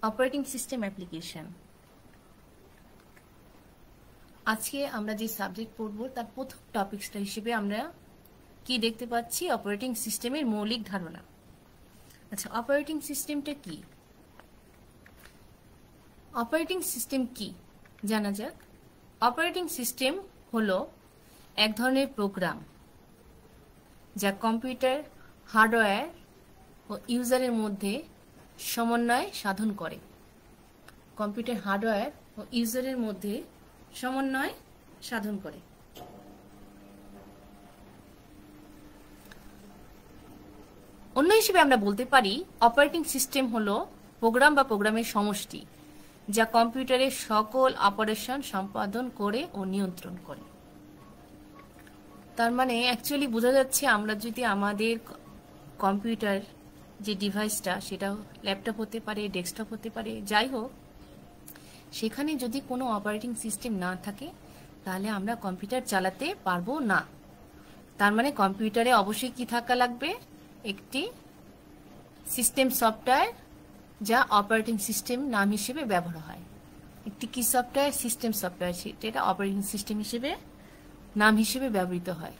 Operating system application. আজকে আমরা যে সাবজেক্ট পড়ব তার প্রথম টপিকসটা হিসেবে আমরা কি দেখতে পাচ্ছি, অপারেটিং সিস্টেমের মৌলিক ধারণা। আচ্ছা, অপারেটিং সিস্টেমটা কি? অপারেটিং সিস্টেম কি জানা যাক। অপারেটিং সিস্টেম হলো এক ধরনের প্রোগ্রাম যা কম্পিউটার, হার্ডওয়্যার ও ইউজারের মধ্যে সমন্বয় সাধন করে। কম্পিউটার, হার্ডওয়্যার ও ইউজারের মধ্যে সমন্বয় সাধন করে। অন্য হিসেবে আমরা বলতে পারি অপারেটিং সিস্টেম হলো প্রোগ্রাম বা প্রোগ্রামের সমষ্টি যা কম্পিউটারের সকল অপারেশন সম্পাদন করে ও নিয়ন্ত্রণ করে। তার মানে অ্যাকচুয়ালি বোঝা যাচ্ছে, আমরা যদি আমাদের কম্পিউটার যে ডিভাইসটা, সেটা ল্যাপটপ হতে পারে, ডেস্কটপ হতে পারে, যাই হোক, সেখানে যদি কোনো অপারেটিং সিস্টেম না থাকে তাহলে আমরা কম্পিউটার চালাতে পারবো না। তার মানে কম্পিউটারে অবশ্যই কি থাকা লাগবে? একটি সিস্টেম সফটওয়্যার যা অপারেটিং সিস্টেম নাম হিসেবে ব্যবহার হয়। একটি কি সফটওয়্যার? সিস্টেম সফটওয়্যার, সেটা অপারেটিং সিস্টেম হিসেবে নাম হিসেবে ব্যবহৃত হয়।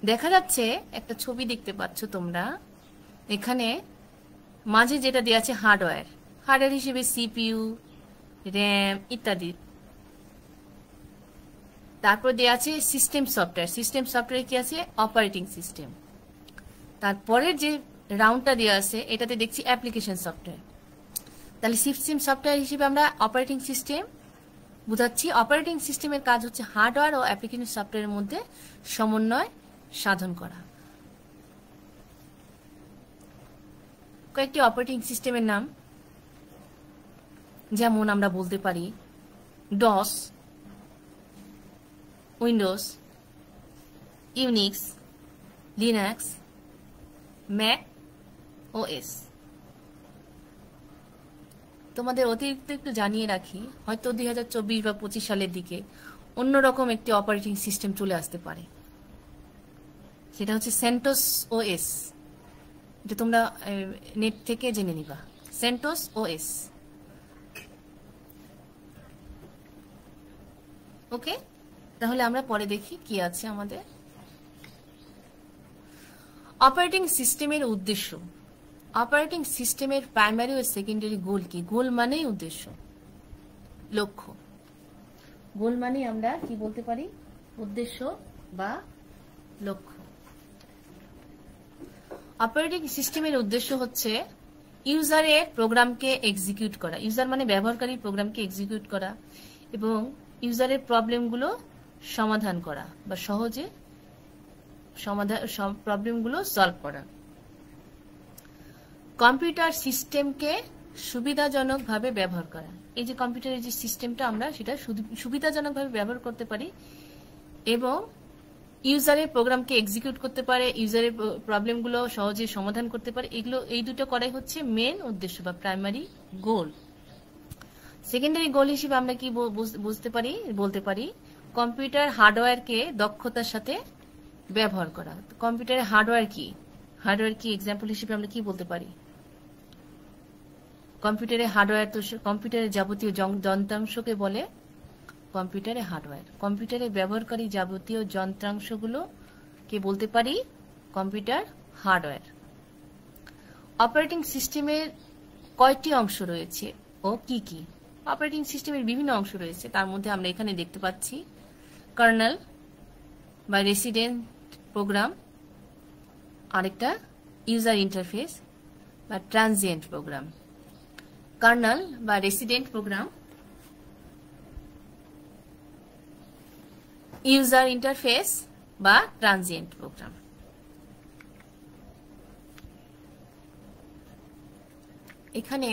দেখা যাচ্ছে একটা ছবি দেখতে পাচ্ছ তোমরা, এখানে মাঝে যেটা দেওয়া আছে হার্ডওয়্যার, হার্ডওয়্যার হিসেবে সিপিইউ, র্যাম ইত্যাদি। তারপর দেওয়া আছে সিস্টেম সফটওয়্যার, সিস্টেম সফটওয়্যার কি আছে? Operating system. তারপরের যে রাউন্ডটা দেওয়া আছে এটাতে দেখছি অ্যাপ্লিকেশন সফটওয়্যার। তাহলে সিস্টেম সফটওয়্যার হিসেবে আমরা অপারেটিং সিস্টেম বুঝাচ্ছি। অপারেটিং সিস্টেমের কাজ হচ্ছে হার্ডওয়্যার ও অ্যাপ্লিকেশন সফটওয়্যারের মধ্যে সমন্বয় সাধন করা। কয়েকটি অপারেটিং সিস্টেমের নাম, যেমন আমরা বলতে পারি DOS, Windows, Unix, Linux, Mac OS. তোমাদের অতিরিক্ত একটু জানিয়ে রাখি, হয়তো 2024 বা 25 সালের দিকে অন্যরকম একটি অপারেটিং সিস্টেম চলে আসতে পারে, সেটা হচ্ছে সেন্টোস ওএস। এটা তোমরা নেট থেকে জেনে নিবা, সেন্টোস ওএস। ওকে, তাহলে আমরা পরে দেখি কি আছে আমাদের। অপারেটিং সিস্টেমের উদ্দেশ্য। অপারেটিং সিস্টেমের প্রাইমারি ও সেকেন্ডারি গোল কি? গোল মানেই উদ্দেশ্য, লক্ষ্য। গোল মানে আমরা কি বলতে পারি? উদ্দেশ্য বা লক্ষ্য। অপারেটিং সিস্টেমের উদ্দেশ্য হচ্ছে ইউজারের প্রোগ্রামকে এক্সিকিউট করা। ইউজার মানে ব্যবহারকারী প্রোগ্রামকে এক্সিকিউট করা এবং ইউজারের প্রবলেমগুলো সমাধান করা বা সহজে প্রবলেমগুলো সলভ করা। কম্পিউটার সিস্টেমকে সুবিধাজনকভাবে ব্যবহার করা। এই যে কম্পিউটারের যে সিস্টেমটা, আমরা সেটা সুবিধাজনকভাবে ব্যবহার করতে পারি এবং ইউজারের প্রোগ্রামকে এক্সিকিউট করতে পারে, ইউজারের প্রবলেমগুলো সহজে সমাধান করতে পারে। এগুলো, এই দুটো করাই হচ্ছে মেন উদ্দেশ্য বা প্রাইমারি গোল। সেকেন্ডারি গোল হিসেবে আমরা কি বলতে পারি কম্পিউটার হার্ডওয়্যারকে দক্ষতার সাথে ব্যবহার করা। কম্পিউটারের হার্ডওয়্যার কি? হার্ডওয়্যার কি এক্সাম্পল হিসেবে আমরা কি বলতে পারি? কম্পিউটারের হার্ডওয়্যার তো কম্পিউটারের যাবতীয় যন্ত্রাংশকে বলে কম্পিউটারের হার্ডওয়্যার। কম্পিউটারে ব্যবহারকারী যাবতীয় যন্ত্রাংশগুলো কে বলতে পারি কম্পিউটার হার্ডওয়্যার। অপারেটিং সিস্টেমের কয়টি অংশ রয়েছে ও কি কি? অপারেটিং সিস্টেমের বিভিন্ন অংশ রয়েছে, তার মধ্যে আমরা এখানে দেখতে পাচ্ছি কার্নেল বা রেসিডেন্ট প্রোগ্রাম, আরেকটা ইউজার ইন্টারফেস বা ট্রানজিয়েন্ট প্রোগ্রাম। কার্নেল বা রেসিডেন্ট প্রোগ্রাম, ইউজার ইন্টারফেস বা ট্রানজিয়েন্ট প্রোগ্রাম। এখানে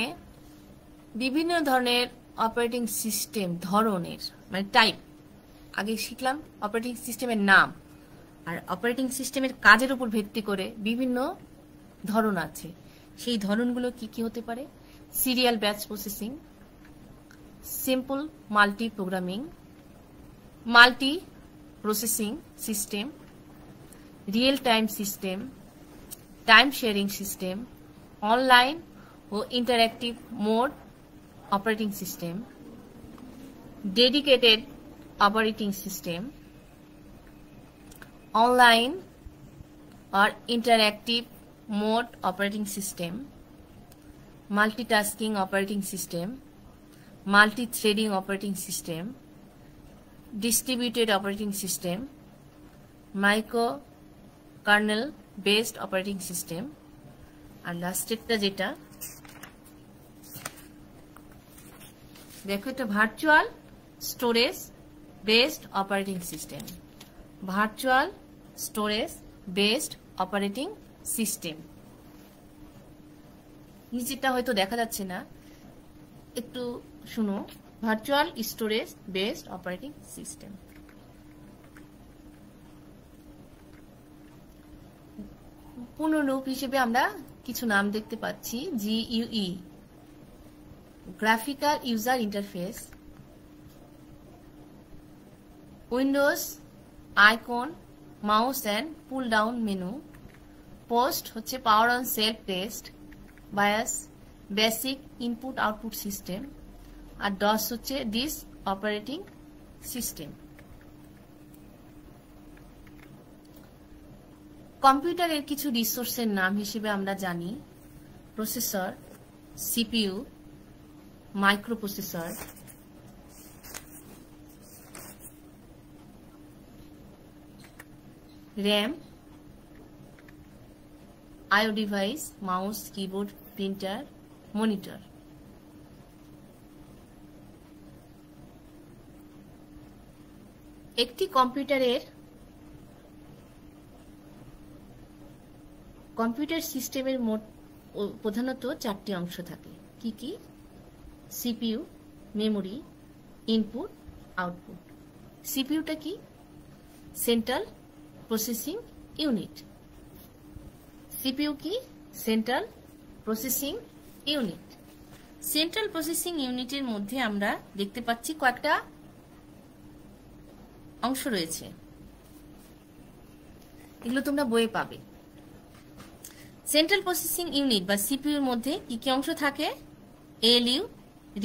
বিভিন্ন ধরনের অপারেটিং সিস্টেম ধরনের মানে টাইপ, আগে শিখলাম অপারেটিং সিস্টেমের নাম, আর অপারেটিং সিস্টেমের কাজের উপর ভিত্তি করে বিভিন্ন ধরন আছে। সেই ধরনগুলো কি কি হতে পারে? Serial batch processing, simple multi programming, multi processing system, real time system, time sharing system, online ও interactive mode operating system, dedicated operating system, online or interactive mode operating system, multitasking operating system, multi-threading operating system, distributed operating system, microkernel based operating system, and লাস্টেরটা যেটা দেখো এটা virtual storage based operating system, virtual storage based operating system. নিচেরটা হয়তো দেখা যাচ্ছে না, একটু শুনো। Virtual storage based operating system, পূর্ণরূপ হিসেবে আমরা কিছু নাম দেখতে পাচ্ছি। GUI graphical user interface, windows icon, mouse and pull down menu, post হচ্ছে power on self test, BIOS basic input output system, আর ডস হচ্ছে ডিস অপারেটিং সিস্টেম। কম্পিউটারের কিছু রিসোর্সের নাম হিসেবে আমরা জানি processor, CPU, microprocessor, RAM, IO device, mouse, keyboard, printer, monitor. একটি কম্পিউটার সিস্টেমের মোট প্রধানত 4টি অংশ থাকে। কি কি? CPU, memory, input, output. সিপিইউটা কি? Central processing unit. সিপিইউ কি? Central processing unit. Central processing ইউনিটের মধ্যে আমরা দেখতে পাচ্ছি কয়েকটা অংশ রয়েছে, এগুলো তোমরা বইয়ে পাবে। সেন্ট্রাল প্রসেসিং ইউনিট বা সিপিইউর মধ্যে কি কি অংশ থাকে? ALU,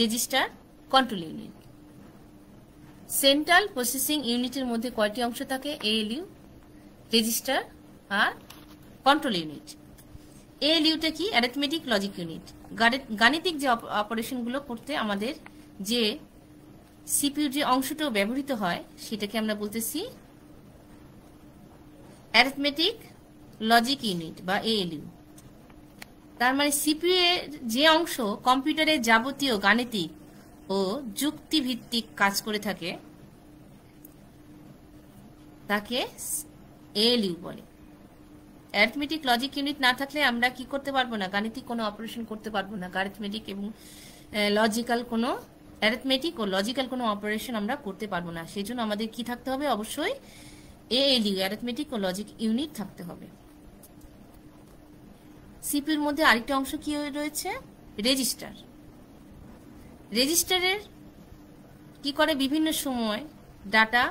register, control unit. Central processing ইউনিটের মধ্যে কয়টি অংশ থাকে? ALU, রেজিস্টার আর কন্ট্রোল ইউনিট। ALUটা কি? Arithmetic logic unit. গাণিতিক যে অপারেশনগুলো করতে আমাদের যে সিপিইউ যে অংশটা ব্যবহৃত হয় সেটাকে আমরা বলতেছি অ্যারিথমেটিক লজিক ইউনিট বা ALU। তার মানে সিপিইউ এর যে অংশ কম্পিউটারের যাবতীয় গাণিতিক ও যুক্তিভিত্তিক কাজ করে থাকে তাকে ALU বলে। অ্যারিথমেটিক লজিক ইউনিট না থাকলে আমরা কি করতে পারবো না? গাণিতিক কোনো অপারেশন করতে পারবো না। অ্যারিথমেটিক এবং অ্যারিথমেটিক ও লজিক্যাল কোনো অপারেশন আমরা করতে পারবো না। সেই জন্য আমাদের কি থাকতে হবে? অবশ্যই ALU, অ্যারিথমেটিক ও লজিক ইউনিট থাকতে হবে। সিপিইউর মধ্যে আরেকটা অংশ কি রয়েছে? রেজিস্টার। রেজিস্টারের কি করে? বিভিন্ন সময় ডাটা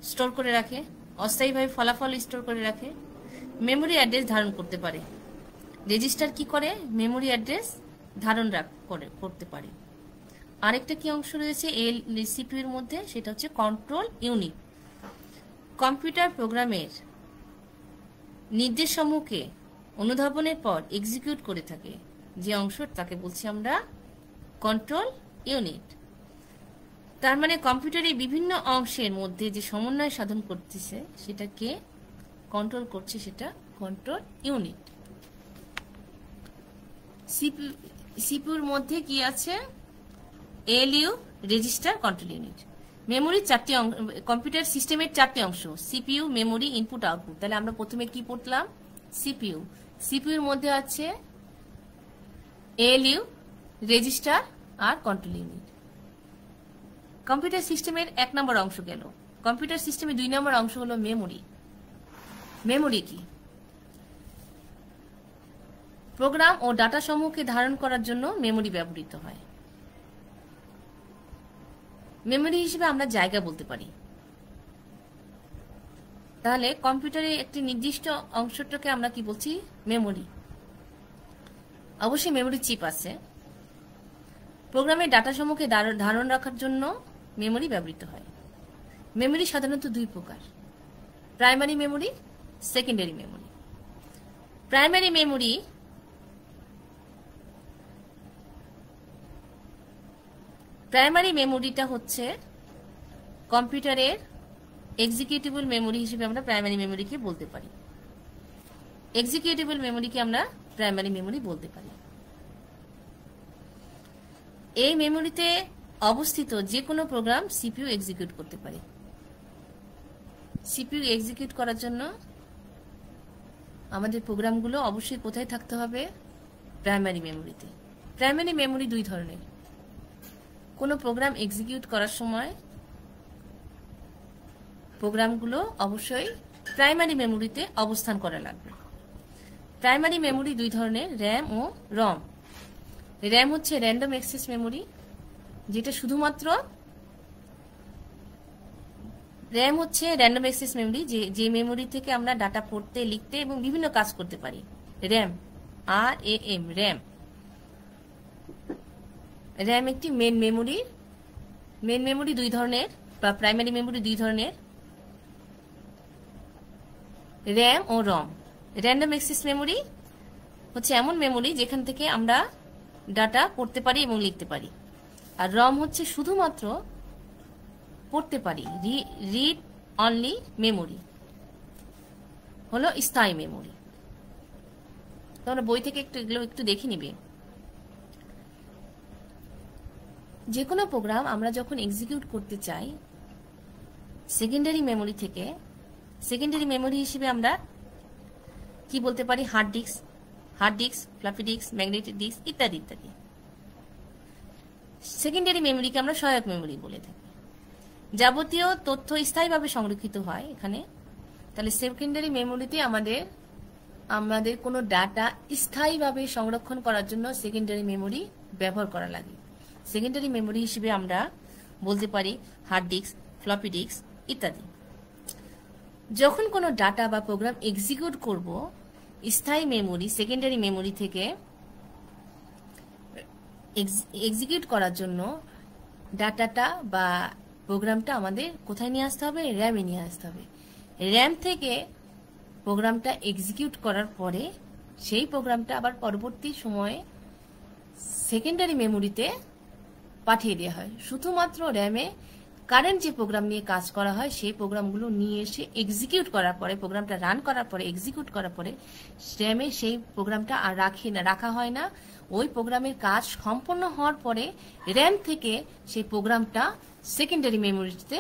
স্টোর করে রাখে, অস্থায়ীভাবে ফলাফল স্টোর করে রাখে, মেমোরি অ্যাড্রেস ধারণ করতে পারে। রেজিস্টার কি করে? মেমোরি অ্যাড্রেস ধারণ করতে পারে। আরেকটা কি অংশ রয়েছে সিপিইউর মধ্যে? সেটা হচ্ছে কন্ট্রোল ইউনিট। কম্পিউটার প্রোগ্রামের নির্দেশসমূহকে অনুধাবনের পর এক্সিকিউট করে থাকে যে অংশ, তাকে বলছি আমরা কন্ট্রোল ইউনিট। তার মানে কম্পিউটারের বিভিন্ন অংশের মধ্যে যে সমন্বয় সাধন করতেছে সেটাকে কন্ট্রোল করছে, সেটা কন্ট্রোল ইউনিট। সিপিইউর মধ্যে কি আছে? ALU, register, control unit. Memory computer সিস্টেমের 4টি অংশ: সিপিইউ, মেমোরি, ইনপুট, আউটপুট। তাহলে আমরা প্রথমে কি পড়লাম? সিপিইউ। সিপিইউর মধ্যে আছে ALU, রেজিস্টার আর কন্ট্রোল ইউনিট। কম্পিউটার সিস্টেমের 1 নম্বর অংশ গেল। কম্পিউটার সিস্টেমের 2 নম্বর অংশ হলো মেমোরি। মেমোরি কি? প্রোগ্রাম ও ডাটা সমূহকে ধারণ করার জন্য মেমোরি ব্যবহৃত হয়। মেমোরি হিসেবে আমরা জায়গা বলতে পারি। তাহলে কম্পিউটারে একটি নির্দিষ্ট অংশটাকে আমরা কি বলছি? মেমোরি। অবশ্যই মেমোরি চিপ আছে। প্রোগ্রামের ডাটা সমূহকে ধারণ রাখার জন্য মেমোরি ব্যবহৃত হয়। মেমোরি সাধারণত দুই প্রকার, primary memory, secondary memory. Primary মেমোরিটা হচ্ছে কম্পিউটারের এক্সিকিউটেবল মেমোরি হিসেবে আমরা প্রাইমারি মেমোরিকে বলতে পারি। এক্সিকিউটেবল মেমোরিকে আমরা প্রাইমারি মেমোরি বলতে পারি। এই মেমোরিতে অবস্থিত যে কোনো প্রোগ্রাম সিপিইউ এক্সিকিউট করতে পারে। সিপিইউ এক্সিকিউট করার জন্য আমাদের প্রোগ্রামগুলো অবশ্যই কোথায় থাকতে হবে? প্রাইমারি মেমোরিতে। প্রাইমারি মেমোরি দুই ধরনের। কোনো প্রোগ্রাম এক্সিকিউট করার সময় প্রোগ্রামগুলো অবশ্যই প্রাইমারি মেমোরিতে অবস্থান করা লাগবে। প্রাইমারি মেমোরি দুই ধরনের, র্যাম ও রম। র্যাম হচ্ছে র্যান্ডম অ্যাক্সেস মেমোরি, যেটা শুধুমাত্র র্যাম হচ্ছে র্যান্ডম অ্যাক্সেস মেমোরি, যে মেমোরি থেকে আমরা ডাটা পড়তে, লিখতে এবং বিভিন্ন কাজ করতে পারি। RAM, RAM, RAM. র্যাম একটি মেন মেমোরি দুই ধরনের, বা প্রাইমারি মেমোরি দুই ধরনের, র্যাম ও রম। র্যান্ডম অ্যাক্সেস মেমোরি হচ্ছে এমন মেমোরি যেখান থেকে আমরা ডাটা পড়তে পারি এবং লিখতে পারি। আর রম হচ্ছে শুধুমাত্র পড়তে পারি, রিড অনলি মেমোরি, হলো স্থায়ী মেমোরি। তোমরা বই থেকে একটু দেখে নিবে। যে কোনো প্রোগ্রাম আমরা যখন এক্সিকিউট করতে চাই, সেকেন্ডারি মেমোরি থেকে, সেকেন্ডারি মেমোরি হিসেবে আমরা কি বলতে পারি? Hard disk, floppy disk, magnetic disk ইত্যাদি ইত্যাদি। সেকেন্ডারি মেমোরিকে আমরা সহায়ক মেমোরি বলে থাকি। যাবতীয় তথ্য স্থায়ীভাবে সংরক্ষিত হয় এখানে। তাহলে সেকেন্ডারি মেমোরিতে আমাদের কোনো ডাটা স্থায়ীভাবে সংরক্ষণ করার জন্য সেকেন্ডারি মেমোরি ব্যবহার করা লাগে। সেকেন্ডারি মেমোরি হিসেবে আমরা বলতে পারি হার্ড ডিস্ক, ফ্লপি ডিস্ক ইত্যাদি। যখন কোনো ডাটা বা প্রোগ্রাম এক্সিকিউট করব, স্থায়ী মেমোরি, সেকেন্ডারি মেমোরি থেকে এক্সিকিউট করার জন্য ডাটাটা বা প্রোগ্রামটা আমাদের কোথায় নিয়ে আসতে হবে? র্যামে নিয়ে আসতে হবে। র্যাম থেকে প্রোগ্রামটা এক্সিকিউট করার পরে সেই প্রোগ্রামটা আবার পরবর্তী সময়ে সেকেন্ডারি মেমোরিতে পাঠিয়ে দেওয়া হয়। শুধুমাত্র র্যামে কারেন্ট যে প্রোগ্রাম নিয়ে কাজ করা হয় সেই প্রোগ্রামগুলো নিয়ে এসে এক্সিকিউট করার পরে, প্রোগ্রামটা রান করার পরে, এক্সিকিউট করার পরে র্যামে সেই প্রোগ্রামটা আর রাখা হয় না। ওই প্রোগ্রামের কাজ সম্পন্ন হওয়ার পরে র্যাম থেকে সেই প্রোগ্রামটা সেকেন্ডারি মেমোরিতে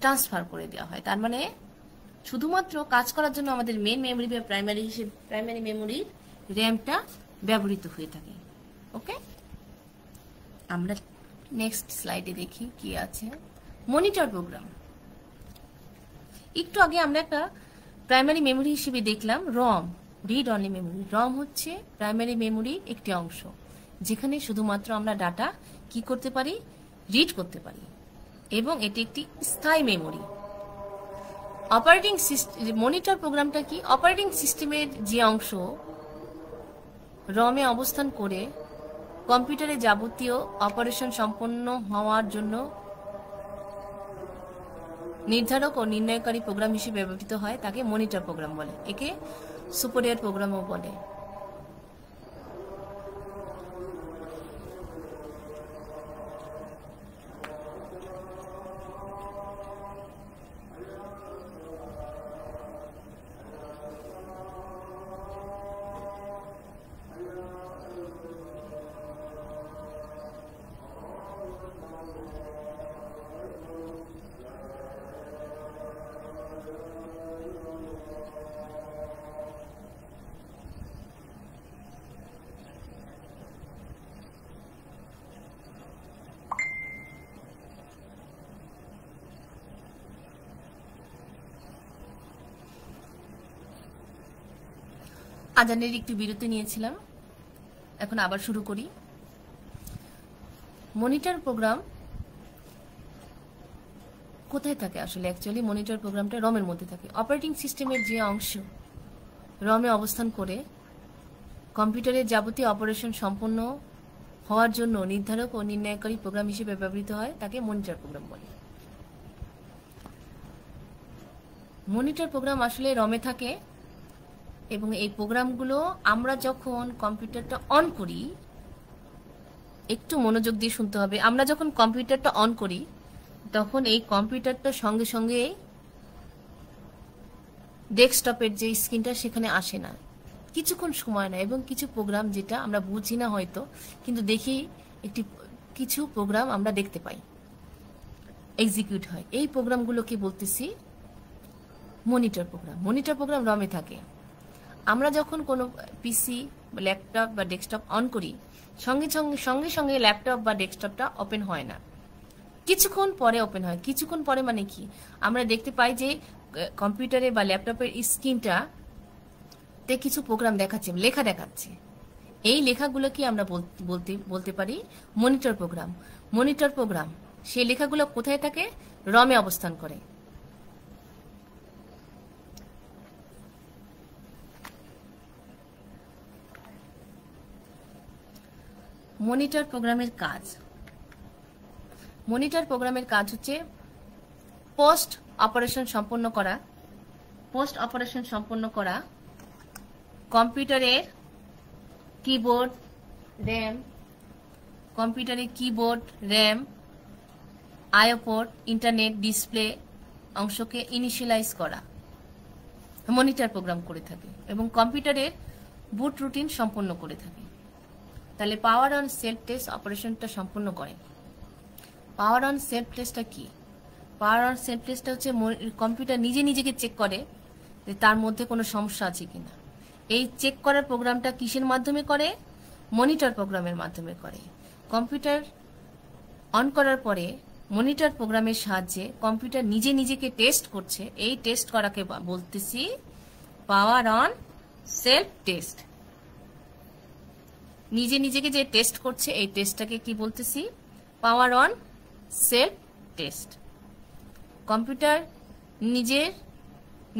ট্রান্সফার করে দেওয়া হয়। তার মানে শুধুমাত্র কাজ করার জন্য আমাদের মেন মেমোরি বা প্রাইমারি মেমোরির র্যামটা ব্যবহৃত হয়ে থাকে। ওকে, আমরা নেক্সট স্লাইডে দেখি কি আছে। Monitor program. একটু আগে আমরা একটা প্রাইমারি মেমোরি হিসেবে দেখলাম ROM, read only memory. ROM হচ্ছে প্রাইমারি মেমোরির একটি অংশ, যেখানে শুধুমাত্র আমরা ডাটা কি করতে পারি? রিড করতে পারি, এবং এটি একটি স্থায়ী মেমোরি। অপারেটিং সিস্টেম, মনিটর প্রোগ্রামটা কি? অপারেটিং সিস্টেমের যে অংশ রমে অবস্থান করে কম্পিউটারে যাবতীয় অপারেশন সম্পন্ন হওয়ার জন্য নির্ধারক ও নির্ণয়কারী প্রোগ্রাম হিসেবে ব্যবহৃত হয়, তাকে মনিটর প্রোগ্রাম বলে। একে সুপারওয়্যার প্রোগ্রামও বলে। আজানের একটু বিরতি নিয়েছিলাম, এখন আবার শুরু করি। মনিটর প্রোগ্রাম কোথায় থাকে আসলে? অ্যাকচুয়ালি মনিটর প্রোগ্রামটা রমের মধ্যে থাকে। অপারেটিং সিস্টেমের যে অংশ রমে অবস্থান করে কম্পিউটারের যাবতীয় অপারেশন সম্পন্ন হওয়ার জন্য নির্ধারক ও নির্ণয়কারী প্রোগ্রাম হিসেবে ব্যবহৃত হয়, তাকে মনিটর প্রোগ্রাম বলে। মনিটর প্রোগ্রাম আসলে রমে থাকে এবং এই প্রোগ্রামগুলো আমরা যখন কম্পিউটারটা অন করি, একটু মনোযোগ দিয়ে শুনতে হবে, আমরা যখন কম্পিউটারটা অন করি তখন এই কম্পিউটারটা সঙ্গে সঙ্গে ডেস্কটপের যে স্ক্রিনটা সেখানে আসে না, কিছুক্ষণ সময় নেয় এবং কিছু প্রোগ্রাম যেটা আমরা বুঝি না হয়তো, কিন্তু দেখি কিছু প্রোগ্রাম আমরা দেখতে পাই, এক্সিকিউট হয়। এই প্রোগ্রামগুলোকে বলতেছি মনিটর প্রোগ্রাম। মনিটর প্রোগ্রাম রমে থাকে। আমরা যখন কোনো পিসি, ল্যাপটপ বা ডেস্কটপ অন করি সঙ্গে সঙ্গে ল্যাপটপ বা ডেস্কটপটা ওপেন হয় না, কিছুক্ষণ পরে ওপেন হয়। কিছুক্ষণ পরে মানে কি, আমরা দেখতে পাই যে কম্পিউটারে বা ল্যাপটপের স্ক্রিনটা তে কিছু প্রোগ্রাম দেখাচ্ছে, লেখা দেখাচ্ছে। এই লেখাগুলোকে আমরা বলতে পারি মনিটর প্রোগ্রাম। মনিটর প্রোগ্রাম সেই লেখাগুলো কোথায় থাকে? রমে অবস্থান করে। মনিটর প্রোগ্রামের কাজ। মনিটর প্রোগ্রামের কাজ হচ্ছে পোস্ট অপারেশন সম্পন্ন করা কম্পিউটারের কিবোর্ড, র্যাম, আইও পোর্ট, ইন্টারনেট, ডিসপ্লে অংশকে ইনিশিয়ালাইজ করা মনিটর প্রোগ্রাম করে থাকে এবং কম্পিউটারের বুট রুটিন সম্পন্ন করে থাকে। তাহলে পাওয়ার অন সেলফ টেস্ট অপারেশনটা সম্পন্ন করে। পাওয়ার অন সেলফ টেস্টটা কি? পাওয়ার অন সেলফ টেস্টটা হচ্ছে কম্পিউটার নিজেকে চেক করে যে তার মধ্যে কোনো সমস্যা আছে কিনা। এই চেক করার প্রোগ্রামটা কিসের মাধ্যমে করে? মনিটর প্রোগ্রামের মাধ্যমে করে। কম্পিউটার অন করার পরে মনিটর প্রোগ্রামের সাহায্যে কম্পিউটার নিজেকে টেস্ট করছে। এই টেস্ট করাকে বলতেছি পাওয়ার অন সেলফ টেস্ট। নিজেকে যে টেস্ট করছে এই টেস্টটাকে কি বলতেছি? পাওয়ার অন সেলফ টেস্ট। কম্পিউটার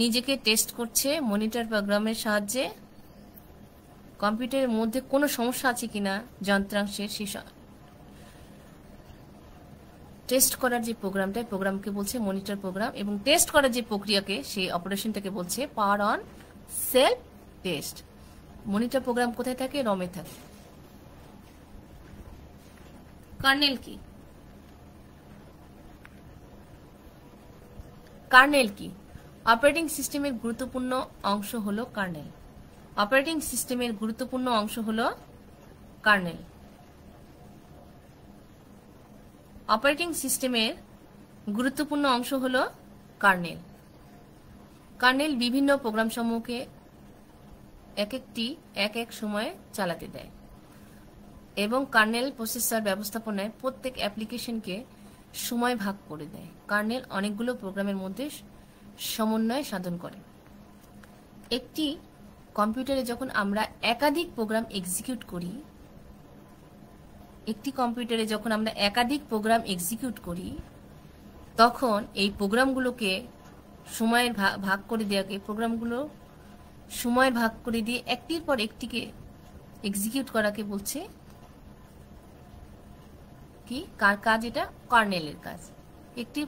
নিজেকে টেস্ট করছে মনিটর প্রোগ্রামের সাহায্যে, কম্পিউটারের মধ্যে কোনো সমস্যা আছে কিনা যন্ত্রাংশের, সেই টেস্ট করার যে প্রোগ্রামকে বলছে মনিটর প্রোগ্রাম, এবং টেস্ট করার যে প্রক্রিয়াকে, সেই অপারেশনটাকে বলছে power on self test. Monitor program কোথায় থাকে? রমে থাকে। কার্নেল কি? কার্নেল কি? অপারেটিং সিস্টেমের গুরুত্বপূর্ণ অংশ হলো কার্নেল। অপারেটিং সিস্টেমের গুরুত্বপূর্ণ অংশ হলো কার্নেল। অপারেটিং সিস্টেমের গুরুত্বপূর্ণ অংশ হলো কার্নেল। কার্নেল বিভিন্ন প্রোগ্রামসমূহকে এক সময়ে চালাতে দেয় এবং কার্নেল প্রসেসর ব্যবস্থাপনায় প্রত্যেক অ্যাপ্লিকেশনকে সময় ভাগ করে দেয়। কার্নেল অনেকগুলো প্রোগ্রামের মধ্যে সমন্বয় সাধন করে। একটি কম্পিউটারে যখন আমরা একাধিক প্রোগ্রাম এক্সিকিউট করি, তখন এই প্রোগ্রামগুলোকে সময়ের ভাগ করে দিয়ে একটির পর একটিকে এক্সিকিউট করাকে বলছে কি? কার কাজ? এটা কার্নেলের কাজ। একটির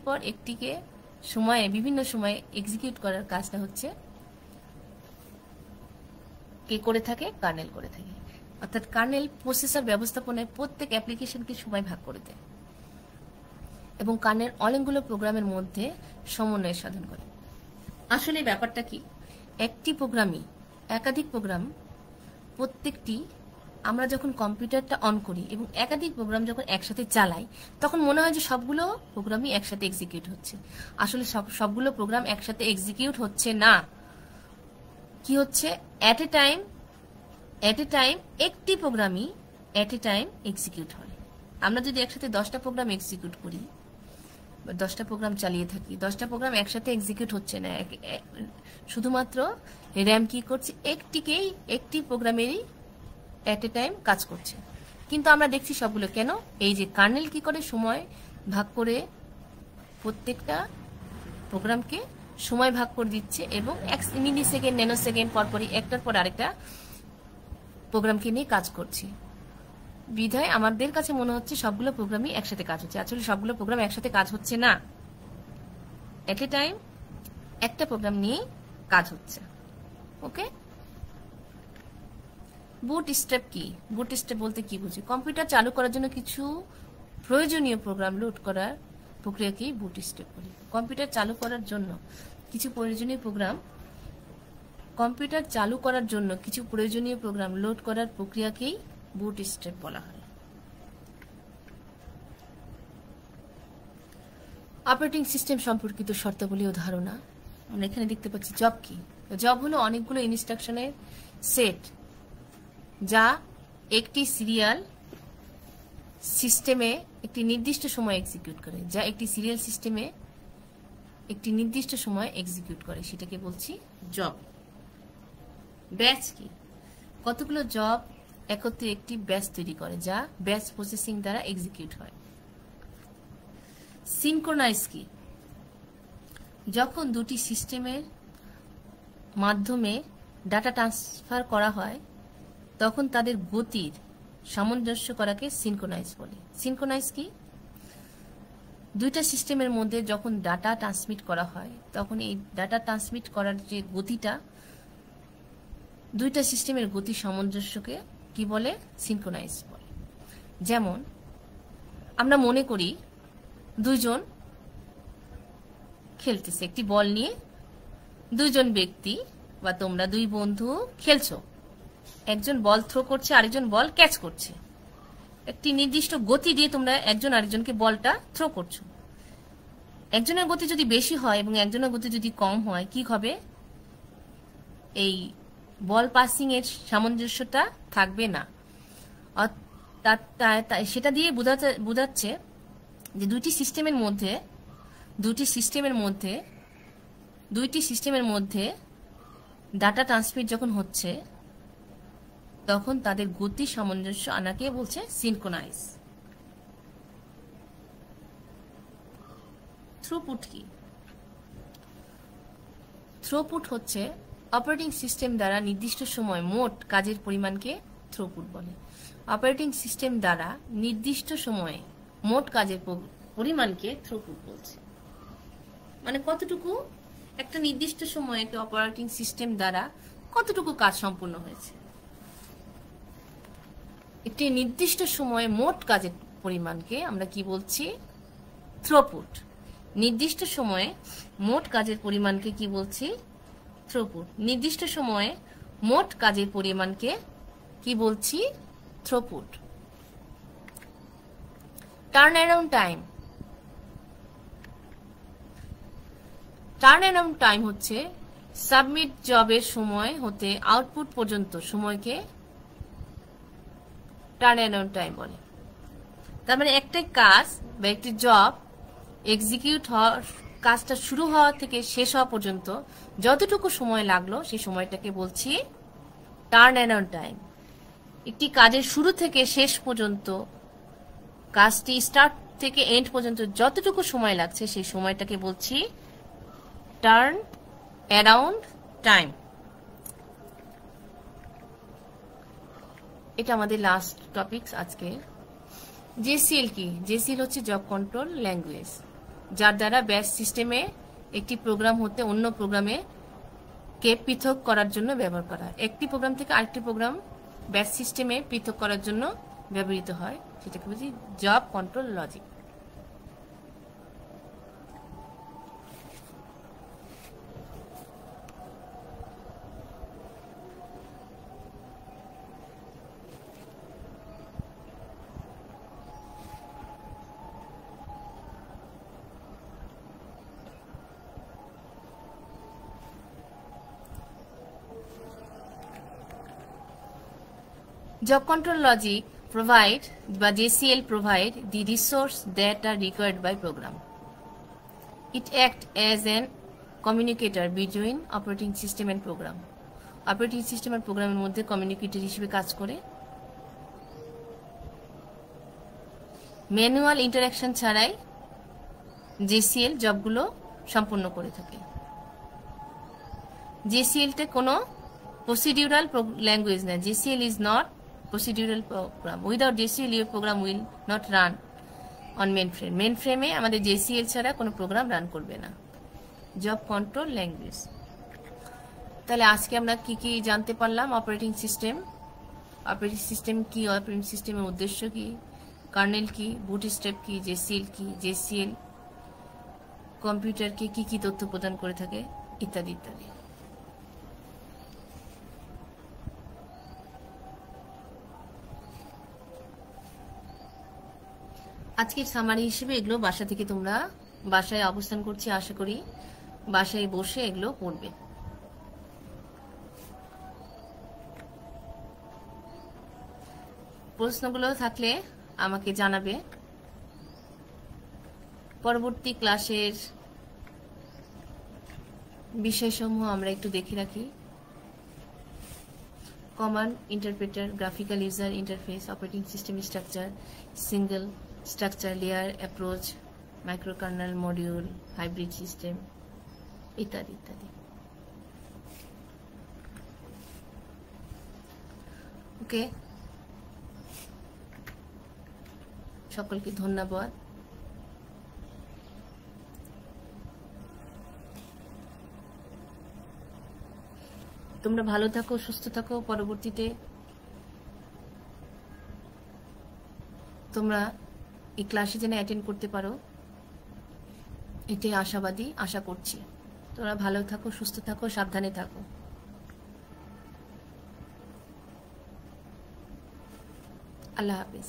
পর একটিকে বিভিন্ন সময়ে এক্সিকিউট করার কাজটা হচ্ছে কে করে থাকে? কার্নেল করে থাকে। অর্থাৎ কার্নেল প্রসেসর ব্যবস্থাপনায় প্রত্যেক অ্যাপ্লিকেশনকে সময় ভাগ করে দেয় এবং কার্নেল অনেকগুলো প্রোগ্রামের মধ্যে সমন্বয় সাধন করে। আসলে ব্যাপারটা কি? একটি প্রোগ্রামই একাধিক প্রোগ্রাম, প্রত্যেকটি আমরা যখন কম্পিউটারটা অন করি এবং একাধিক প্রোগ্রাম যখন একসাথে চালাই, তখন মনে হয় যে সবগুলো প্রোগ্রামই একসাথে এক্সিকিউট হচ্ছে। আসলে সবগুলো প্রোগ্রাম একসাথে এক্সিকিউট হচ্ছে না। কি হচ্ছে? এট এ টাইম একটি প্রোগ্রামই এক্সিকিউট হয়। আমরা যদি একসাথে 10টা প্রোগ্রাম এক্সিকিউট করি, 10টা প্রোগ্রাম চালিয়ে থাকি, 10টা প্রোগ্রাম একসাথে এক্সিকিউট হচ্ছে না। শুধুমাত্র র্যাম কি করছে? একটি প্রোগ্রামেরই এট এ টাইম কাজ করছে। কিন্তু আমরা দেখছি সবগুলো কেন? এই যে কার্নেল কি করে? সময় ভাগ করে প্রত্যেকটা প্রোগ্রামকে সময় ভাগ করে দিচ্ছে এবং 1 মিলি সেকেন্ড, ন্যানো সেকেন্ড পরপরই একটার পর আরেকটা প্রোগ্রামকে নিয়ে কাজ করছি, বিধায় আমাদের কাছে মনে হচ্ছে সবগুলো প্রোগ্রামই একসাথে কাজ হচ্ছে। আসলে সবগুলো প্রোগ্রাম একসাথে কাজ হচ্ছে না, এট এ টাইম একটা প্রোগ্রাম নিয়ে কাজ হচ্ছে। ওকে, বুট স্টেপ কি? বুট স্টেপ বলতে কি বুঝি? কম্পিউটার চালু করার জন্য কিছু প্রয়োজনীয় প্রোগ্রাম লোড করার প্রক্রিয়াকেই বুট স্টেপ বলি। কম্পিউটার চালু করার জন্য কিছু প্রয়োজনীয় প্রোগ্রাম লোড করার প্রক্রিয়াকেই বুট স্টেপ বলা হয়। অপারেটিং সিস্টেম সম্পর্কিত শর্তাবলী ও ধারণা আমরা এখানে দেখতে পাচ্ছি। জব কি? জব হলো অনেকগুলো ইনস্ট্রাকশনের সেট যা একটি সিরিয়াল সিস্টেমে একটি নির্দিষ্ট সময় এক্সিকিউট করে, সেটাকে বলছি জব। ব্যাচ কি? কতগুলো জব একত্রে একটি ব্যাচ তৈরি করে যা ব্যাচ প্রসেসিং দ্বারা এক্সিকিউট হয়। সিনক্রোনাইজ কি? যখন দুটি সিস্টেমের মাধ্যমে ডাটা ট্রান্সফার করা হয় তখন তাদের গতির সামঞ্জস্য করাকে সিনক্রোনাইজ বলে। সিনক্রোনাইজ কি? দুইটা সিস্টেমের মধ্যে যখন ডাটা ট্রান্সমিট করা হয় তখন এই ডাটা ট্রান্সমিট করার যে গতিটা, দুইটা সিস্টেমের গতি সামঞ্জস্যকে কি বলে? সিনক্রোনাইজ বলে। যেমন আমরা মনে করি দুইজন খেলতেছে, একটি বল নিয়ে দুইজন ব্যক্তি বা তোমরা দুই বন্ধু খেলছো, একজন বল থ্রো করছে, আরেকজন বল ক্যাচ করছে। একটি নির্দিষ্ট গতি দিয়ে তোমরা একজন আরেকজনকে বলটা থ্রো করছো। একজনের গতি যদি বেশি হয় এবং একজনের গতি যদি কম হয়, কি হবে? এই বল পাসিং এর সামঞ্জস্যটা থাকবে না। সেটা দিয়ে বোঝাচ্ছে যে দুইটি সিস্টেমের মধ্যে ডাটা ট্রান্সমিট যখন হচ্ছে তখন তাদের গতি সামঞ্জস্য আনাকে বলছে সিনক্রোনাইজ। থ্রুপুট কি? থ্রুপুট হচ্ছে অপারেটিং সিস্টেম দ্বারা নির্দিষ্ট সময় মোট কাজের পরিমাণকে থ্রুপুট বলে। অপারেটিং সিস্টেম দ্বারা নির্দিষ্ট সময়ে মোট কাজের পরিমাণকে থ্রুপুট বলছে। মানে কতটুকু একটা নির্দিষ্ট সময়ে একটা অপারেটিং সিস্টেম দ্বারা কতটুকু কাজ সম্পূর্ণ হয়েছে। একটি নির্দিষ্ট সময়ে মোট কাজের পরিমাণকে আমরা কি বলছি? থ্রুপুট। নির্দিষ্ট সময়ে মোট কাজের পরিমাণকে কি বলছি? থ্রুপুট। নির্দিষ্ট সময়ে মোট কাজের পরিমাণকে কি বলছি? Throughput. Turn around time. Turn around time হচ্ছে সাবমিট জবের সময় হতে আউটপুট পর্যন্ত সময়কে টার্ন অ্যারাউন্ড টাইম বলে। তার মানে একটা কাজ বা একটি জব এক্সিকিউট হওয়ার, কাজটা শুরু হওয়া থেকে শেষ হওয়া পর্যন্ত যতটুকু সময় লাগলো সেই সময়টাকে বলছি টার্ন অ্যারাউন্ড টাইম। একটি কাজের শুরু থেকে শেষ পর্যন্ত, কাজটি স্টার্ট থেকে এন্ড পর্যন্ত যতটুকু সময় লাগছে সেই সময়টাকে বলছি টার্ন অ্যারাউন্ড টাইম। এটা আমাদের লাস্ট টপিক আজকে। জেসিএল কি? জেসিএল হচ্ছে জব কন্ট্রোল ল্যাঙ্গুয়েজ, যার দ্বারা ব্যাচ সিস্টেমে একটি প্রোগ্রাম হতে অন্য প্রোগ্রামে কে পৃথক করার জন্য ব্যবহার করা হয়। একটি প্রোগ্রাম থেকে আরেকটি প্রোগ্রাম ব্যাচ সিস্টেমে পৃথক করার জন্য ব্যবহৃত হয়, সেটাকে বলছি job control logic. Job control logic provide বা JCL provide the resource that are required by program. It acts as an communicator between operating system and program. Operating system আর প্রোগ্রামের মধ্যে কমিউনিকেটর হিসেবে কাজ করে। ম্যানুয়াল ইন্টারঅ্যাকশন ছাড়াই JCL জবগুলো সম্পূর্ণ করে থাকে। JCL তে কোনো procedural language na. JCL is not procedural program. Without JCL your program will not run on mainframe. Mainframe এ আমাদের JCL ছাড়া কোনো প্রোগ্রাম রান করবে না। Job control language. তাহলে আজকে আমরা কি কি জানতে পারলাম? অপারেটিং সিস্টেম কি, অপারেটিং সিস্টেমের উদ্দেশ্য কি, কার্নেল কি, বুটস্ট্র্যাপ কি, JCL কি, JCL কম্পিউটারকে কি কি তথ্য প্রদান করে থাকে ইত্যাদি ইত্যাদি। আজকের সামারি হিসেবে এগুলো বাসা থেকে তোমরা বাসায় অবস্থান করছি আশা করি বাসায় বসে এগুলো পড়বে। প্রশ্নগুলো থাকলে আমাকে জানাবে। পরবর্তী ক্লাসের বিষয়সমূহ আমরা একটু দেখে রাখি। Command interpreter, graphical user interface, operating system structure, single structure layer approach, microkernel module, hybrid system ইত্যাদি ইত্যাদি। ওকে, সকলকে ধন্যবাদ। তোমরা ভালো থাকো, সুস্থ থাকো। পরবর্তীতে তোমরা এই ক্লাসে যেন অ্যাটেন্ড করতে পারো এটাই আশাবাদী, আশা করছি। তোমরা ভালো থাকো, সুস্থ থাকো, সাবধানে থাকো। আল্লাহ হাফেজ।